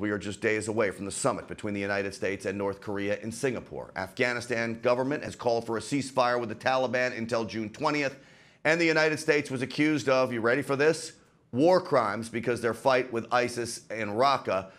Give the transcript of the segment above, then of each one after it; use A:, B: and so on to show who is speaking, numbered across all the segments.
A: We are just days away from the summit between the United States and North Korea in Singapore. Afghanistan government has called for a ceasefire with the Taliban until June 20th, and the United States was accused of, you ready for this? War crimes because their fight with ISIS in Raqqa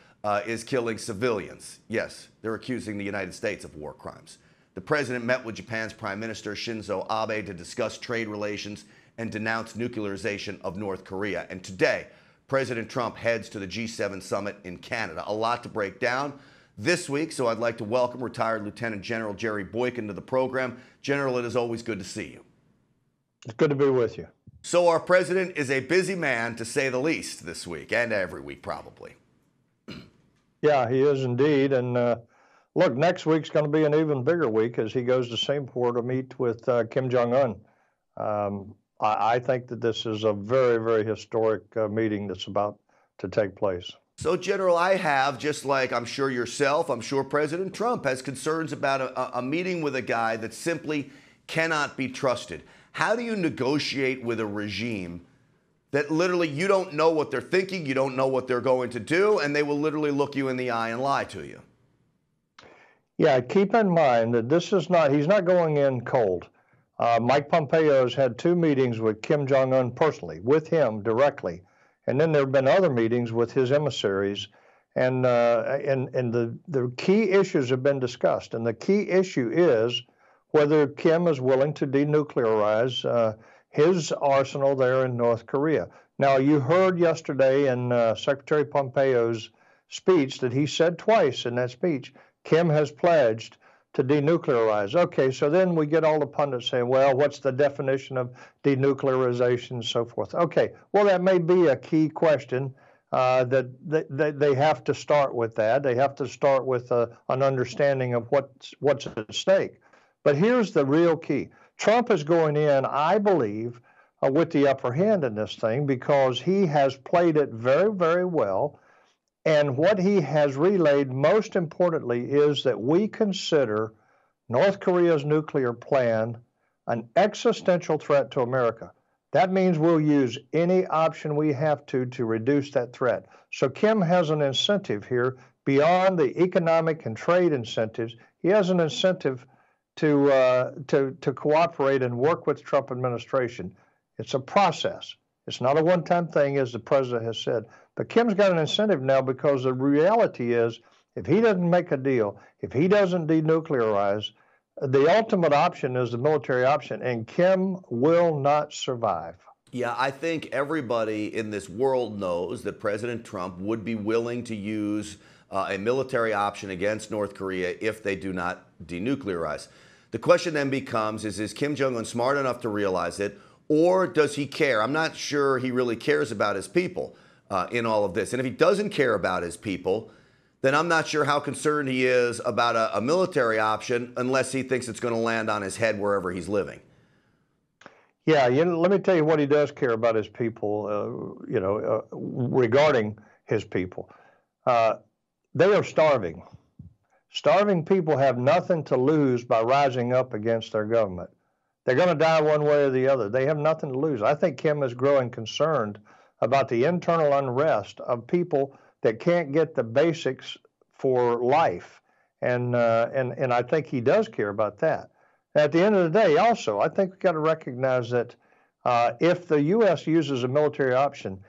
A: is killing civilians. Yes, they're accusing the United States of war crimes. The president met with Japan's Prime Minister Shinzo Abe to discuss trade relations and denounce nuclearization of North Korea. And today, President Trump heads to the G7 summit in Canada. A lot to break down this week, so I'd like to welcome retired Lieutenant General Jerry Boykin to the program. General, it is always good to see you.
B: It's good to be with you.
A: So our president is a busy man, to say the least, this week, and every week probably.
B: Yeah, he is indeed. And look, next week's going to be an even bigger week as he goes to Singapore to meet with Kim Jong Un. I think that this is a very, very historic meeting that's about to take place.
A: So, General, I have, just like I'm sure yourself, I'm sure President Trump has concerns about a meeting with a guy that simply cannot be trusted. How do you negotiate with a regime that literally you don't know what they're thinking, you don't know what they're going to do, and they will literally look you in the eye and lie to you?
B: Yeah, keep in mind that he's not going in cold. Mike Pompeo has had 2 meetings with Kim Jong Un personally, with him directly. And then there have been other meetings with his emissaries. And the key issues have been discussed. And the key issue is whether Kim is willing to denuclearize his arsenal there in North Korea. Now, you heard yesterday in Secretary Pompeo's speech that he said twice in that speech, Kim has pledged to denuclearize. Okay, so then we get all the pundits saying, well, what's the definition of denuclearization and so forth? Okay, well, that may be a key question that they have to start with that. They have to start with an understanding of what's at stake. But here's the real key. Trump is going in, I believe, with the upper hand in this thing because he has played it very, very well. And what he has relayed most importantly is that we consider North Korea's nuclear plan an existential threat to America. That means we'll use any option we have to reduce that threat. So Kim has an incentive here beyond the economic and trade incentives. He has an incentive to cooperate and work with the Trump administration. It's a process. It's not a one-time thing, as the president has said. But Kim's got an incentive now because the reality is if he doesn't make a deal, if he doesn't denuclearize, the ultimate option is the military option, and Kim will not survive.
A: Yeah, I think everybody in this world knows that President Trump would be willing to use a military option against North Korea if they do not denuclearize. The question then becomes, is Kim Jong Un smart enough to realize it, or does he care? I'm not sure he really cares about his people in all of this. And if he doesn't care about his people, then I'm not sure how concerned he is about a military option unless he thinks it's going to land on his head wherever he's living.
B: Yeah, let me tell you what he does care about his people, regarding his people. They are starving. Starving people have nothing to lose by rising up against their government. They're going to die one way or the other. They have nothing to lose. I think Kim is growing concerned about the internal unrest of people that can't get the basics for life. And I think he does care about that. At the end of the day, also, I think we've got to recognize that if the U.S. uses a military option,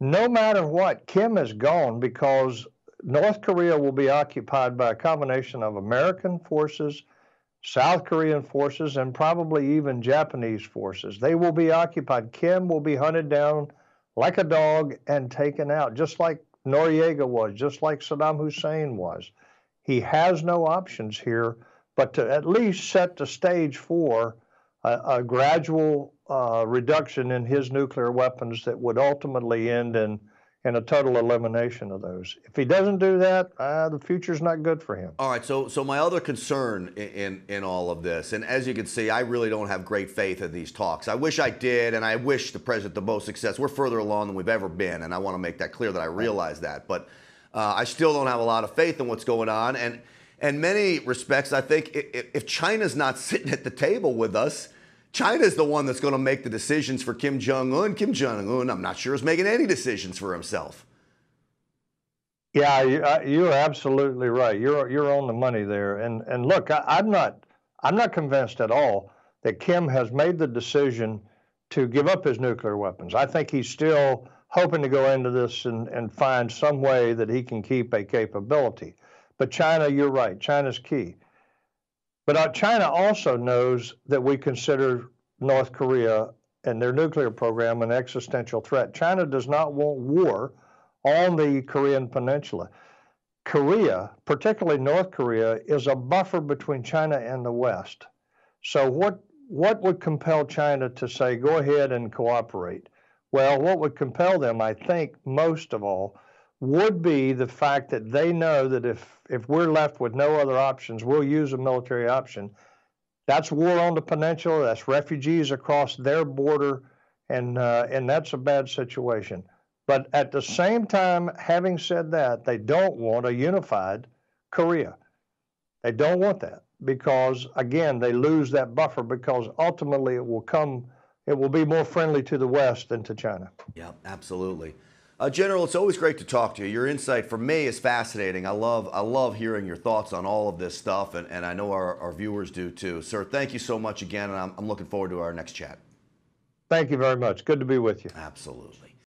B: no matter what, Kim is gone because North Korea will be occupied by a combination of American forces, South Korean forces, and probably even Japanese forces. They will be occupied. Kim will be hunted down like a dog and taken out, just like Noriega was, just like Saddam Hussein was. He has no options here but to at least set the stage for a gradual reduction in his nuclear weapons that would ultimately end in a total elimination of those. If he doesn't do that, the future's not good for him.
A: All right, so my other concern in all of this, and as you can see, I really don't have great faith in these talks. I wish I did, and I wish the president the most success. We're further along than we've ever been, and I want to make that clear that I realize that. But I still don't have a lot of faith in what's going on. And in many respects, I think if China's not sitting at the table with us, China's the one that's going to make the decisions for Kim Jong Un. Kim Jong Un, I'm not sure, is making any decisions for himself.
B: Yeah, you're absolutely right. You're on the money there. And look, I'm not convinced at all that Kim has made the decision to give up his nuclear weapons. I think he's still hoping to go into this and find some way that he can keep a capability. But China, you're right. China's key. But China also knows that we consider North Korea and their nuclear program an existential threat. China does not want war on the Korean Peninsula. Korea, particularly North Korea, is a buffer between China and the West. So what would compel China to say, go ahead and cooperate? Well, what would compel them, I think, most of all, would be the fact that they know that if we're left with no other options, we'll use a military option. That's war on the peninsula. That's refugees across their border, and that's a bad situation. But at the same time, having said that, they don't want a unified Korea. They don't want that because, again, they lose that buffer because ultimately it will be more friendly to the West than to China.
A: Yeah, absolutely. General, it's always great to talk to you. Your insight for me is fascinating. I love hearing your thoughts on all of this stuff, and I know our viewers do too. Sir, thank you so much again, and I'm looking forward to our next chat.
B: Thank you very much. Good to be with you.
A: Absolutely.